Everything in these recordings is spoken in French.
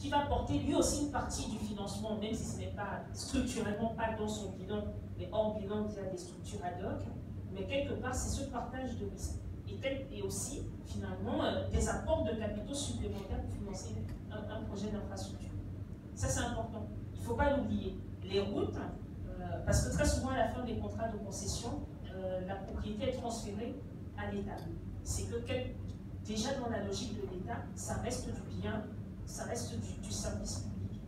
qui va porter lui aussi une partie du financement, même si ce n'est pas structurellement pas dans son bilan, mais hors bilan via des structures ad hoc. Mais quelque part, c'est ce partage de risques. Et aussi, finalement, des apports de capitaux supplémentaires pour financer un projet d'infrastructure. Ça, c'est important. Il ne faut pas l'oublier. Les routes, parce que très souvent, à la fin des contrats de concession, la propriété est transférée à l'État. C'est que déjà dans la logique de l'État, ça reste du bien, ça reste du service public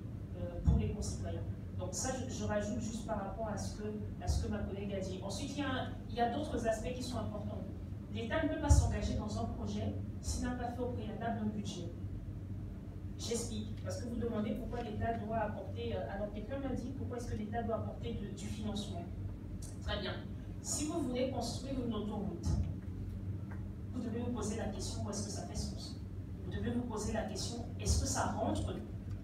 pour les concitoyens. Donc ça, je rajoute juste par rapport à ce que ma collègue a dit. Ensuite, il y a d'autres aspects qui sont importants. L'État ne peut pas s'engager dans un projet s'il n'a pas fait au préalable un budget. J'explique, parce que vous demandez pourquoi l'État doit apporter... alors quelqu'un m'a dit pourquoi est-ce que l'État doit apporter du financement. Très bien. Si vous voulez construire une autoroute, vous devez vous poser la question où est-ce que ça fait sens. Vous devez vous poser la question, est-ce que ça rentre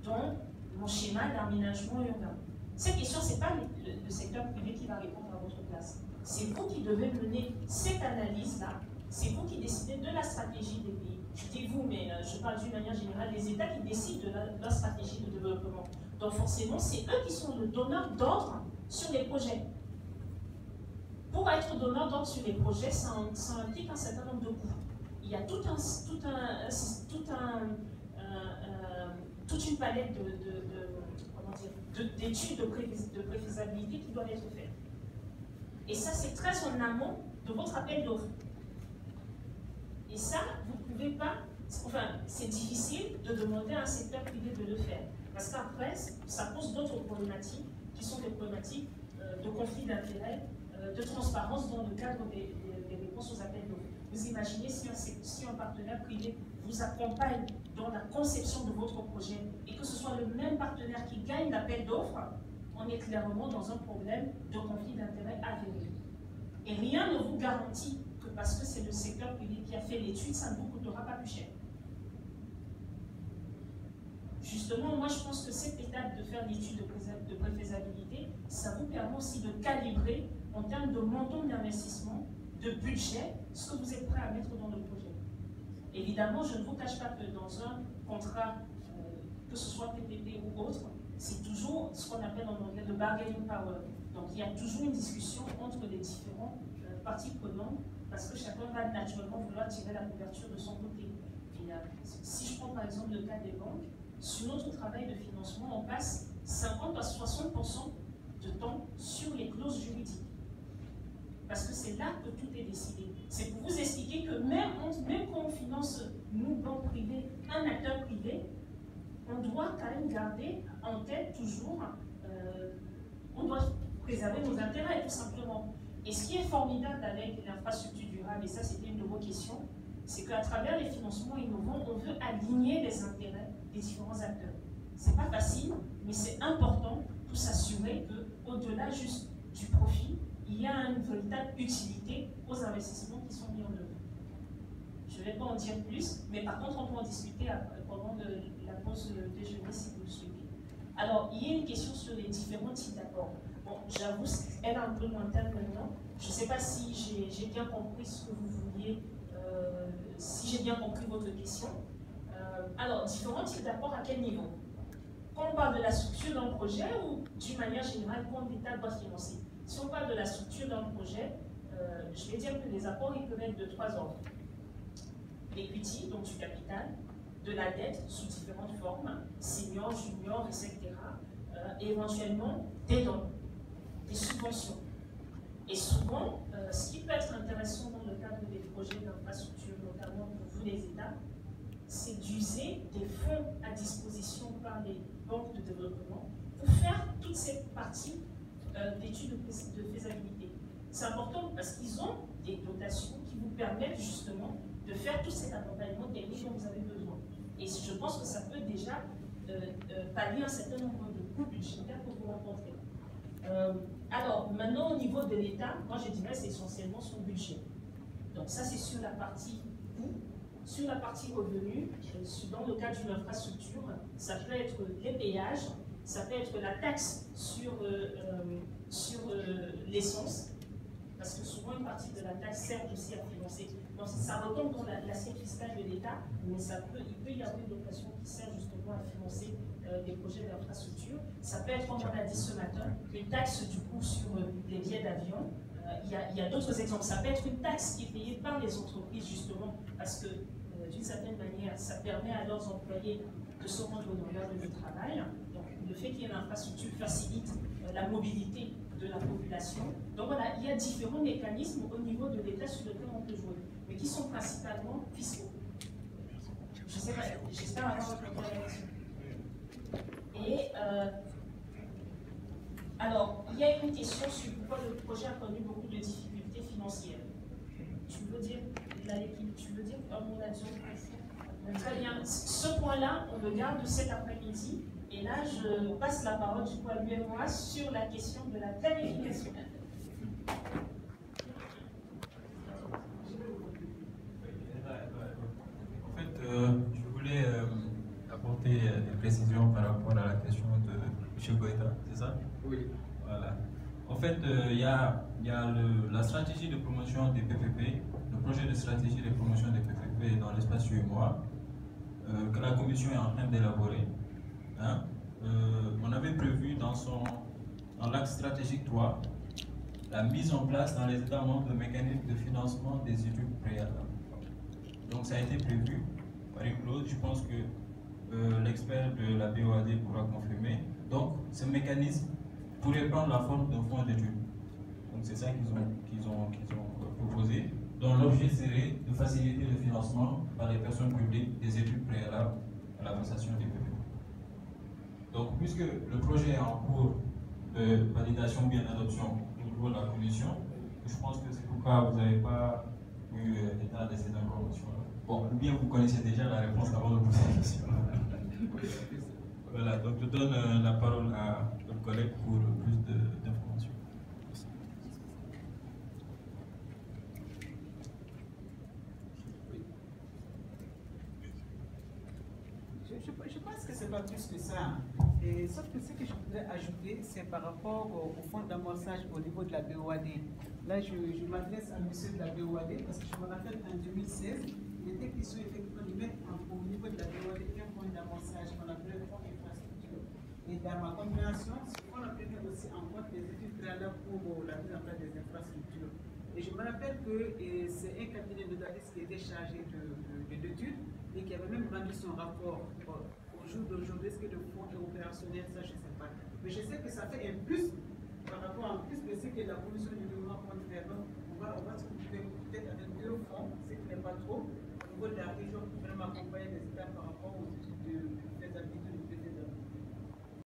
dans mon schéma d'aménagement urbain? Cette question, ce n'est pas le secteur privé qui va répondre à votre place. C'est vous qui devez mener cette analyse-là. C'est vous qui décidez de la stratégie des pays. Je dis vous, mais je parle d'une manière générale, les États qui décident de leur stratégie de développement. Donc forcément, c'est eux qui sont le donneur d'ordre sur les projets. Pour être donneur d'ordre sur les projets, ça implique un certain nombre de coûts. Il y a toute une palette d'études de préfaisabilité qui doivent être faites. Et ça, c'est très en amont de votre appel d'offres. Et ça, vous ne pouvez pas... Enfin, c'est difficile de demander à un secteur privé de le faire. Parce qu'après, ça pose d'autres problématiques, qui sont des problématiques de conflit d'intérêts, de transparence dans le cadre des réponses aux appels d'offres. Vous imaginez si un partenaire privé vous accompagne dans la conception de votre projet et que ce soit le même partenaire qui gagne l'appel d'offres, on est clairement dans un problème de conflit d'intérêts avéré. Et rien ne vous garantit que parce que c'est le secteur privé qui a fait l'étude, ça ne vous coûtera pas plus cher. Justement, moi je pense que cette étape de faire l'étude de préfaisabilité, ça vous permet aussi de calibrer en termes de montant d'investissement, de budget, ce que vous êtes prêt à mettre dans le projet. Évidemment, je ne vous cache pas que dans un contrat, que ce soit PPP ou autre, c'est toujours ce qu'on appelle en anglais le bargaining power. Donc il y a toujours une discussion entre les différents parties prenantes parce que chacun va naturellement vouloir tirer la couverture de son côté. Et, si je prends par exemple le cas des banques, sur notre travail de financement, on passe 50 à 60% de temps sur les clauses juridiques. Parce que c'est là que tout est décidé. C'est pour vous expliquer que même quand on finance, nous, banques privées, un acteur privé, on doit quand même garder en tête toujours, on doit préserver nos intérêts tout simplement. Et ce qui est formidable avec l'infrastructure durable, et ça c'était une de vos questions, c'est qu'à travers les financements innovants, on veut aligner les intérêts des différents acteurs. C'est pas facile, mais c'est important pour s'assurer qu'au-delà juste du profit, il y a une véritable utilité aux investissements qui sont mis en œuvre. Je ne vais pas en dire plus, mais par contre, on peut en discuter pendant la pause déjeuner si vous le souhaitez. Alors, il y a une question sur les différents types d'accords. Bon, j'avoue, elle est un peu lointaine maintenant. Je ne sais pas si j'ai bien compris ce que vous vouliez, si j'ai bien compris votre question. Alors, différents types d'accords à quel niveau? Quand on parle de la structure d'un projet ou d'une manière générale, quand l'État doit financer? Si on parle de la structure d'un projet, je vais dire que les accords ils peuvent être de trois ordres. L'equity, donc du capital, de la dette sous différentes formes, senior, junior, etc. Et éventuellement des dons, des subventions. Et souvent, ce qui peut être intéressant dans le cadre des projets d'infrastructure, notamment pour vous les États, c'est d'user des fonds à disposition par les banques de développement pour faire toute cette partie d'études de faisabilité. C'est important parce qu'ils ont des dotations qui vous permettent justement de faire tout cet accompagnement technique dont vous avez besoin. Et je pense que ça peut déjà pallier un certain nombre de coûts budgétaires que vous rencontrez. Alors, maintenant au niveau de l'État, moi je dirais c'est essentiellement son budget. Donc ça c'est sur la partie coût. Sur la partie revenu, dans le cas d'une infrastructure, ça peut être les péages, ça peut être la taxe sur l'essence, parce que souvent une partie de la taxe sert aussi à financer. Donc ça retombe dans l'assiette fiscale de l'État, mais il peut y avoir une dotation qui sert justement justement à financer des projets d'infrastructure. Ça peut être, comme on l'a dit ce matin, une taxe du coup sur les billets d'avion. Il y a d'autres exemples. Ça peut être une taxe qui est payée par les entreprises justement parce que d'une certaine manière, ça permet à leurs employés de se rendre honorables de travail. Donc le fait qu'il y ait une infrastructure facilite la mobilité de la population. Donc voilà, il y a différents mécanismes au niveau de l'État sur lesquels on peut jouer, mais qui sont principalement fiscaux. Je sais pas, j'espère avoir répondu à la question. Et alors, il y a une question sur pourquoi le projet a connu beaucoup de difficultés financières. Tu veux dire un mot là-dessus? Très bien. Ce point-là, on le garde cet après-midi. Et là, je passe la parole du coup à l'UMOA sur la question de la planification. En fait, je voulais apporter des précisions par rapport à la question de M. Goïta, c'est ça? Oui. Voilà. En fait, il y a la stratégie de promotion des PPP, le projet de stratégie de promotion des PPP dans l'espace UMOA, que la Commission est en train d'élaborer. Hein? On avait prévu dans l'axe stratégique 3 la mise en place dans les États membres de mécanismes de financement des études préalables. Donc ça a été prévu par une clause, je pense que l'expert de la BOAD pourra confirmer. Donc ce mécanisme pourrait prendre la forme d'un fonds d'études. Donc c'est ça qu'ils ont proposé, dont l'objet serait de faciliter le financement par les personnes publiques des études préalables à la passation des PPP. Donc puisque le projet est en cours de validation ou bien d'adoption au niveau de la commission, je pense que c'est pourquoi vous n'avez pas eu l'état de ces informations-là. Bon, ou bien vous connaissez déjà la réponse avant de poser la question. Voilà, donc je donne la parole à notre collègue pour plus d'informations. Je pense que c'est pas plus que ça. Et, sauf que ce que je voudrais ajouter, c'est par rapport au fonds d'amorçage au niveau de la BOAD. Là, je m'adresse à monsieur de la BOAD parce que je me rappelle qu'en 2016, il était question effectivement de mettre au niveau de la BOAD un fonds d'amorçage qu'on appelait le fonds d'infrastructure. Et dans ma compréhension, ce fonds a pris aussi en compte les études préalables pour la mise en place des infrastructures. Et je me rappelle que c'est un cabinet de Dadis qui était chargé d'études et qui avait même rendu son rapport au jour d'aujourd'hui. Est-ce que le fonds est opérationnel? Ça, je ne sais pas. Mais je sais que ça fait un plus par rapport en plus de ce que la commission du développement compte faire. Donc, on va se retrouver peut-être avec deux fonds, ce qui n'est pas trop, au niveau de la région pour vraiment accompagner les États par rapport aux études